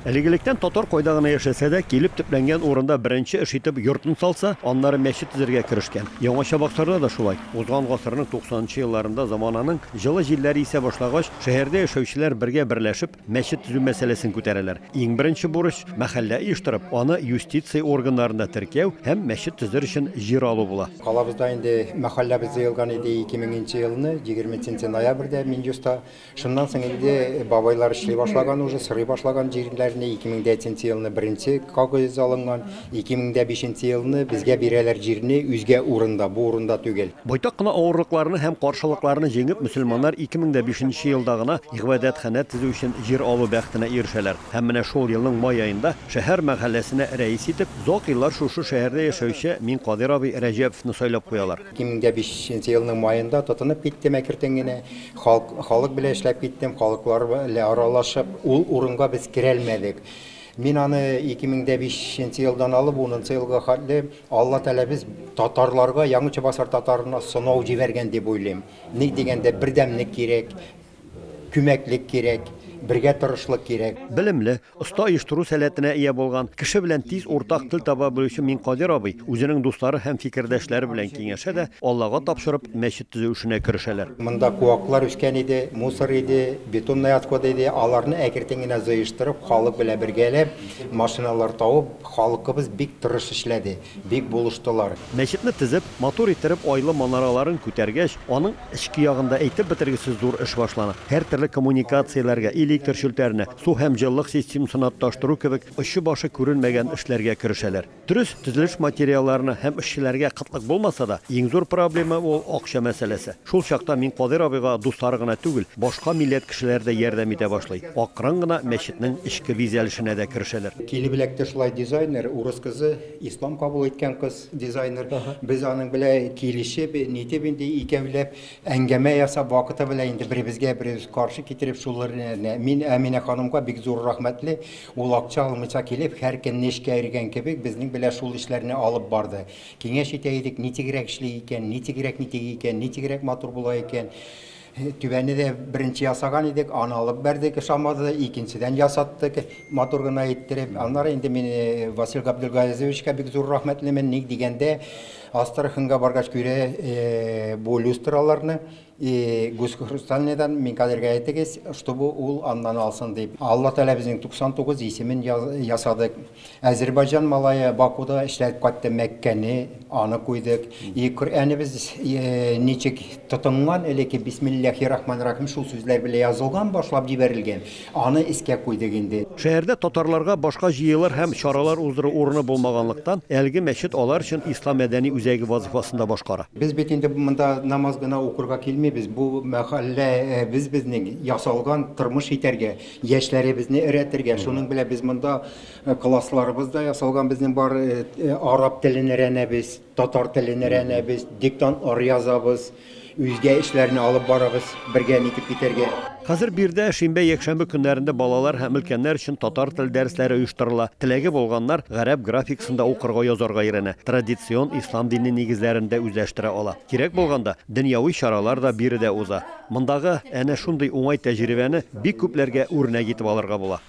Әлегелектен татар койдагына яшәсә дә, килеп төпләнгән урында беренче эш итеп йортын салса, аннары мәчет төзергә керешкән. Яңа Чабаксарда да шулай. Узган гасырның 90нчы елларында замананың җылы җилләре исә башлагач, шәһәрдә яшәүчеләр бергә берләшеп мәчет төзү мәсьәләсен күтәрәләр. Иң беренче бурыч мәхәллә оештырып, аны юстиция органнарында теркәү һәм мәчет төзер өчен җир алу була. Калабызда инде мәхәлләбез җыелган иде 2000нче елны 20 ноябрьдә Минҗуста. Шуннан соң инде бабайлар эшли башлаган, уже сырый башлаган җирләрне 2010 елны беренче кагыйз алынган, 2005 елны безгә бирәләр җирне үзгә урында, бу урында түгел. Байтак кына авырлыкларны һәм каршылыкларны җиңеп, мөселманнар 2005 елда гына гыйбадәтханә төзү өчен җир алу бәхетенә ирешәләр. Һәм менә шул елның май аенда шәһәр мәхәлләсенә рәис итеп, зак еллар шушы шәһәрдә яшәүче Минкадир абый Рәҗәповны сайлап куялар. 2005 елның майында тотынып киттем әкертен генә, халык белән эшләп киттем, халыклар белән аралашып, ул урынга без кирәлмәдек. Мин аны 2005 елдан алып 10 елга хәтле Алла Тәгалә без татарларга, Яңа Чабаксар татарына сынау җибәргән дип уйлыйм. Ник дигәндә бердәмлек кирәк, күмәклек кирәк. Бергә тырышлык кирәк. Белемле, оста оештыру сәләтенә ия булган, кеше белән тиз уртак тел таба белүче Минкадир абый үзенең дуслары һәм фикердәшләре белән киңәшә дә Аллага тапшырып мәчет төзү эшенә керешәләр. Монда куаклар үскән иде, мусор иде, бетонная отходы иде, аларны әкертен генә җыештырып, халык белән бергәләп, машиналар табып, халкыбыз бик тырыш эшләде, бик булыштылар. Мәчетне төзеп, мотор иттереп, айлы манараларын күтәргәч, аның эчке ягында әйтеп бетергесез зур эш башлана. Һәр төрле коммуникацияләргә, электр шелтәрне, су һәм җылылык системасын атташтыру кебек очы башы күренмәгән эшләргә керешәләр. Дөрес, төзелеш материалларны һәм эшчеләргә кытлык булмаса да, иң зур проблема ул акча мәсьәләсе. Шул чакта Минкадир абыйга дуслары гына түгел, башка милләт кешеләр дә ярдәм итә башлый. Акрын гына мәчетнең эчке визуалешенә дә керешәләр. Килебеләктә шулай дизайнер, урыс кызы, ислам кабул иткән кыз дизайнер. Без аның белән килешеп, нитеп инде икәүләп әңгәмә ясап, вакыты белән инде беребезгә беребез каршы китереп шуларны мин Әминә ханымга бик зур рәхмәтле. Ул акча алмыйча килеп, һәр көн нешкә йөргән кебек безнең белән шул эшләрне алып барды. Киңәш итә идек, нитегрәк эшли икән, нитегрәк матур була икән. Түбәне дә беренче ясаган идек, аны алып бердек, ошамады, икенчедән ясаттык, матур гына иттереп. Аннары инде мин Васил Габдулгазевичка бик зур рәхмәтлемен, ник дигәндә Астраханьга баргач күрә бу люстраларны Гусхрустальныдан Минкадиргә әйтегез, чтобы ул аннан алсын дип. Алла Тәгалә безнең 99 исемен ясадык. Азәрбайҗан малае Бакуда эшләп кайтты, Мәккәне аны куйдык. Коръәнне без ничек тотынган, элеке бисмиллаһир-рахманир-рахим шул сүзләр белән язылган, башлап җибәрелгән. Аны искә куйдык инде. Шәһәрдә татарларга башка җыелыр һәм чаралар уздыру урыны булмаганлыктан, әлеге мәчет алар өчен ислам мәдәни үзәге вазифасында башкара. Без бит инде монда намаз гына укырга килми. Biz bu мәхәллә безнең ясалган тормыш итәргә, яшьләребезне өйрәтергә. Шуның белән без монда классларыбызда ясалган безнең бар араб телен өйрәнәбез, татар телен өйрәнәбез, диктантлар язабыз, үзгә эшләрне алып барабыз, бергә нитеп китәргә. Хәзер бирдә шимбә якшәмбе көннәрендә балалар һәм өлкәннәр өчен татар тел дәресләре оештырыла. Теләге булганнар гарәп графикасында укырга язарга өйрәнә. Традицион ислам дине нигезләрендә үзләштерә ала. Кирәк булганда дөньяви чаралар да биредә уза. Мондагы әнә шундый уңай тәҗрибәне бик күпләргә үрнәк итеп алырга була.